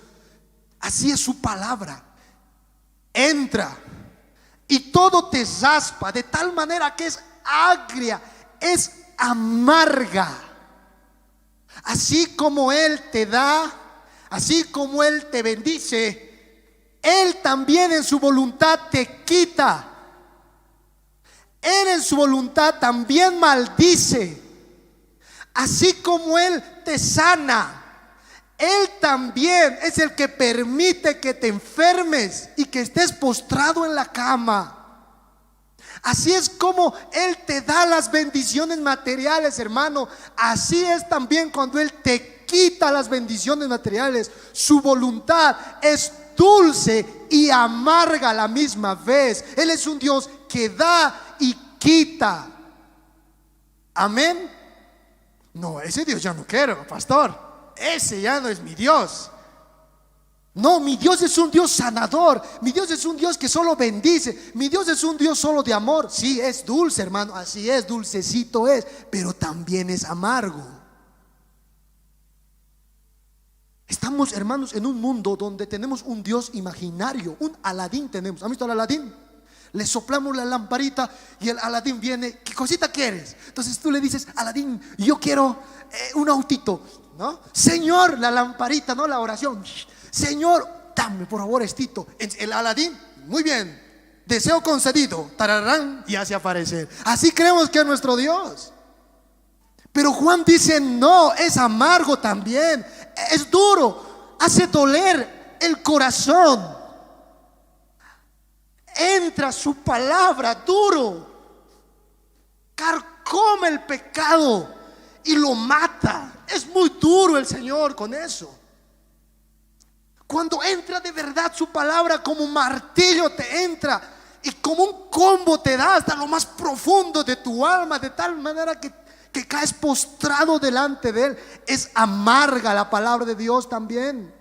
así es su palabra. Entra y todo te raspa de tal manera que es agria, es amarga. Así como Él te da, así como Él te bendice, Él también en su voluntad te quita. Él en su voluntad también maldice. Así como Él te sana, Él también es el que permite que te enfermes y que estés postrado en la cama. Así es como Él te da las bendiciones materiales, hermano. Así es también cuando Él te quita las bendiciones materiales. Su voluntad es dulce y amarga a la misma vez. Él es un Dios que da y quita. Amén. No, ese Dios ya no quiero, pastor. Ese ya no es mi Dios. No, mi Dios es un Dios sanador. Mi Dios es un Dios que solo bendice. Mi Dios es un Dios solo de amor. Sí, es dulce, hermano, así es, dulcecito es, pero también es amargo. Estamos, hermanos, en un mundo donde tenemos un Dios imaginario. Un Aladín tenemos. ¿Han visto al Aladín? Le soplamos la lamparita y el Aladín viene. ¿Qué cosita quieres? Entonces tú le dices: Aladín, yo quiero un autito, ¿no? Señor, la lamparita, no la oración. Señor, dame por favor estito. El Aladín, muy bien, deseo concedido, tararán, y hace aparecer. Así creemos que es nuestro Dios. Pero Juan dice: no, es amargo también, es duro, hace doler el corazón. Entra su palabra duro, carcome el pecado y lo mata. Es muy duro el Señor con eso. Cuando entra de verdad su palabra, como un martillo te entra y como un combo te da hasta lo más profundo de tu alma, de tal manera que caes postrado delante de Él. Es amarga la palabra de Dios también.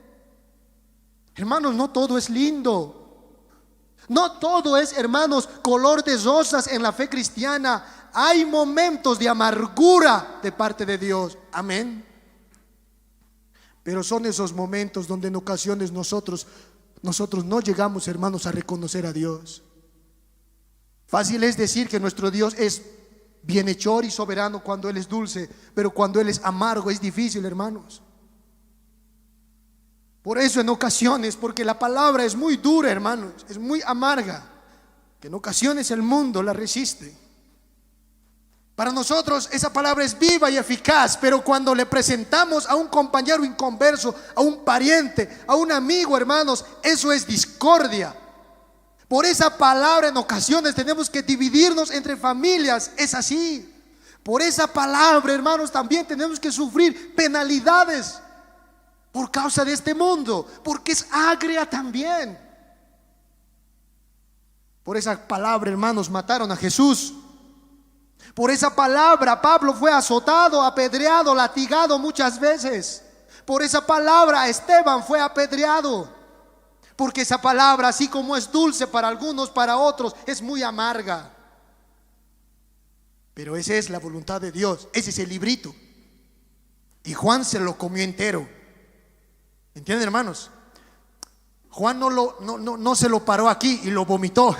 Hermanos, no todo es lindo. No todo es, hermanos, color de rosas en la fe cristiana. Hay momentos de amargura de parte de Dios. Amén. Pero son esos momentos donde en ocasiones nosotros no llegamos, hermanos, a reconocer a Dios. Fácil es decir que nuestro Dios es bienhechor y soberano cuando Él es dulce, pero cuando Él es amargo es difícil, hermanos. Por eso en ocasiones, porque la palabra es muy dura, hermanos, es muy amarga, que en ocasiones el mundo la resiste. Para nosotros esa palabra es viva y eficaz, pero cuando le presentamos a un compañero inconverso, a un pariente, a un amigo, hermanos, eso es discordia. Por esa palabra en ocasiones tenemos que dividirnos entre familias, es así. Por esa palabra, hermanos, también tenemos que sufrir penalidades por causa de este mundo, porque es agria también. Por esa palabra, hermanos, mataron a Jesús. Por esa palabra Pablo fue azotado, apedreado, latigado muchas veces. Por esa palabra Esteban fue apedreado. Porque esa palabra, así como es dulce para algunos, para otros es muy amarga. Pero esa es la voluntad de Dios. Ese es el librito. Y Juan se lo comió entero. ¿Entienden, hermanos? Juan no se lo paró aquí y lo vomitó.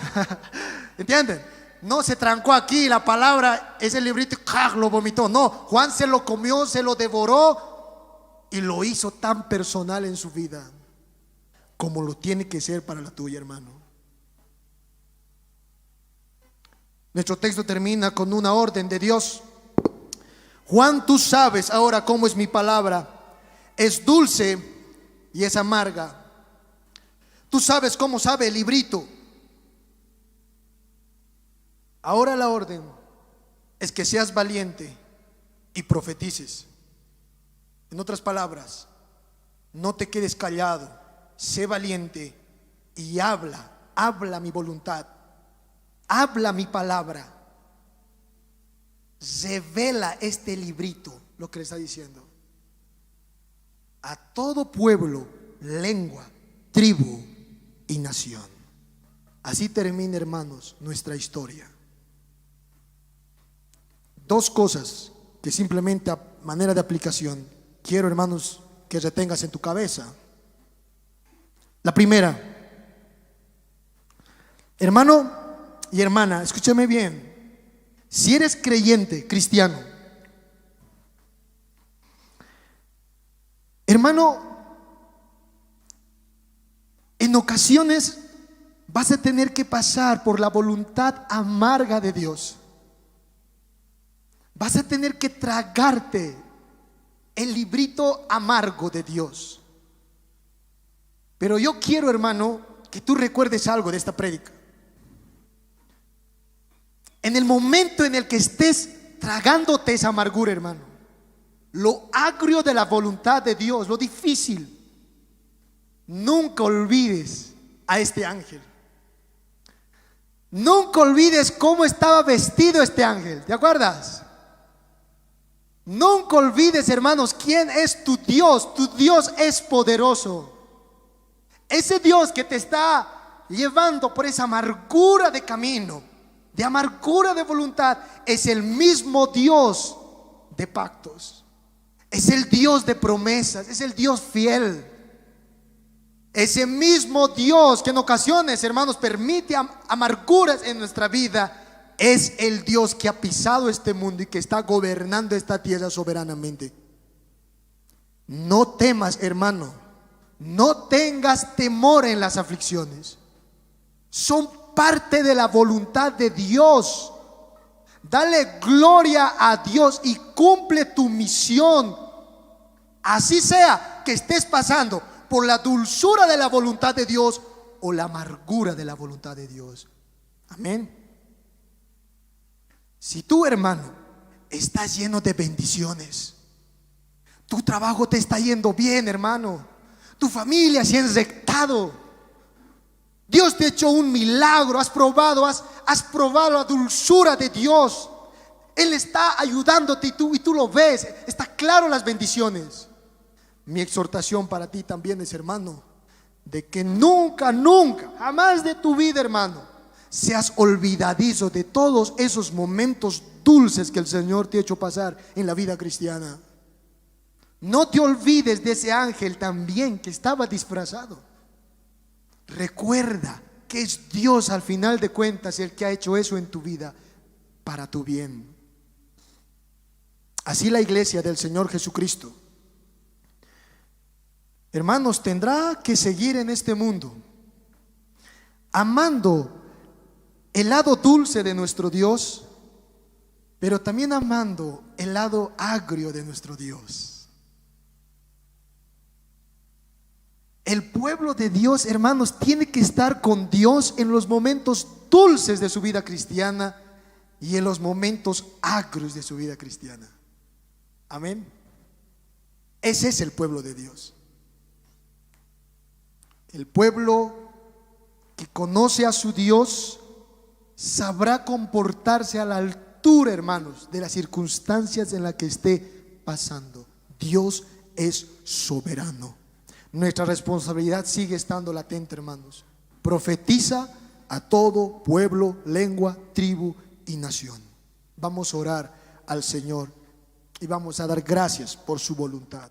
¿Entienden? No se trancó aquí, la palabra, ese librito, lo vomitó. No, Juan se lo comió, se lo devoró y lo hizo tan personal en su vida como lo tiene que ser para la tuya, hermano. Nuestro texto termina con una orden de Dios. Juan, tú sabes ahora cómo es mi palabra. Es dulce y es amarga. Tú sabes cómo sabe el librito. Ahora la orden es que seas valiente y profetices. En otras palabras, no te quedes callado, sé valiente y habla mi voluntad, habla mi palabra, revela este librito, lo que le está diciendo a todo pueblo, lengua, tribu y nación. Así termina, hermanos, nuestra historia. Dos cosas que simplemente a manera de aplicación quiero, hermanos, que retengas en tu cabeza. La primera, hermano y hermana, escúchame bien. Si eres creyente, cristiano, hermano, en ocasiones vas a tener que pasar por la voluntad amarga de Dios. Vas a tener que tragarte el librito amargo de Dios. Pero yo quiero, hermano, que tú recuerdes algo de esta prédica. En el momento en el que estés tragándote esa amargura, hermano, lo agrio de la voluntad de Dios, lo difícil, nunca olvides a este ángel. Nunca olvides cómo estaba vestido este ángel. ¿Te acuerdas? Nunca olvides, hermanos, quién es tu Dios. Tu Dios es poderoso. Ese Dios que te está llevando por esa amargura de camino, de amargura de voluntad, es el mismo Dios de pactos. Es el Dios de promesas. Es el Dios fiel. Ese mismo Dios que en ocasiones, hermanos, permite amarguras en nuestra vida, es el Dios que ha pisado este mundo y que está gobernando esta tierra soberanamente. No temas, hermano, no tengas temor en las aflicciones. Son parte de la voluntad de Dios. Dale gloria a Dios y cumple tu misión. Así sea que estés pasando por la dulzura de la voluntad de Dios o la amargura de la voluntad de Dios. Amén. Si tú, hermano, estás lleno de bendiciones, tu trabajo te está yendo bien, hermano, tu familia se ha enrectado, Dios te ha hecho un milagro, has probado la dulzura de Dios, Él está ayudándote y tú lo ves, está claro las bendiciones. Mi exhortación para ti también es, hermano, de que nunca, jamás de tu vida, hermano, seas olvidadizo de todos esos momentos dulces que el Señor te ha hecho pasar en la vida cristiana. No te olvides de ese ángel también que estaba disfrazado. Recuerda que es Dios al final de cuentas el que ha hecho eso en tu vida para tu bien. Así la iglesia del Señor Jesucristo, hermanos, tendrá que seguir en este mundo amando el lado dulce de nuestro Dios, pero también amando el lado agrio de nuestro Dios. El pueblo de Dios, hermanos, tiene que estar con Dios en los momentos dulces de su vida cristiana y en los momentos agrios de su vida cristiana. Amén. Ese es el pueblo de Dios. El pueblo que conoce a su Dios sabrá comportarse a la altura, hermanos, de las circunstancias en las que esté pasando. Dios es soberano. Nuestra responsabilidad sigue estando latente, hermanos. Profetiza a todo pueblo, lengua, tribu y nación. Vamos a orar al Señor y vamos a dar gracias por su voluntad.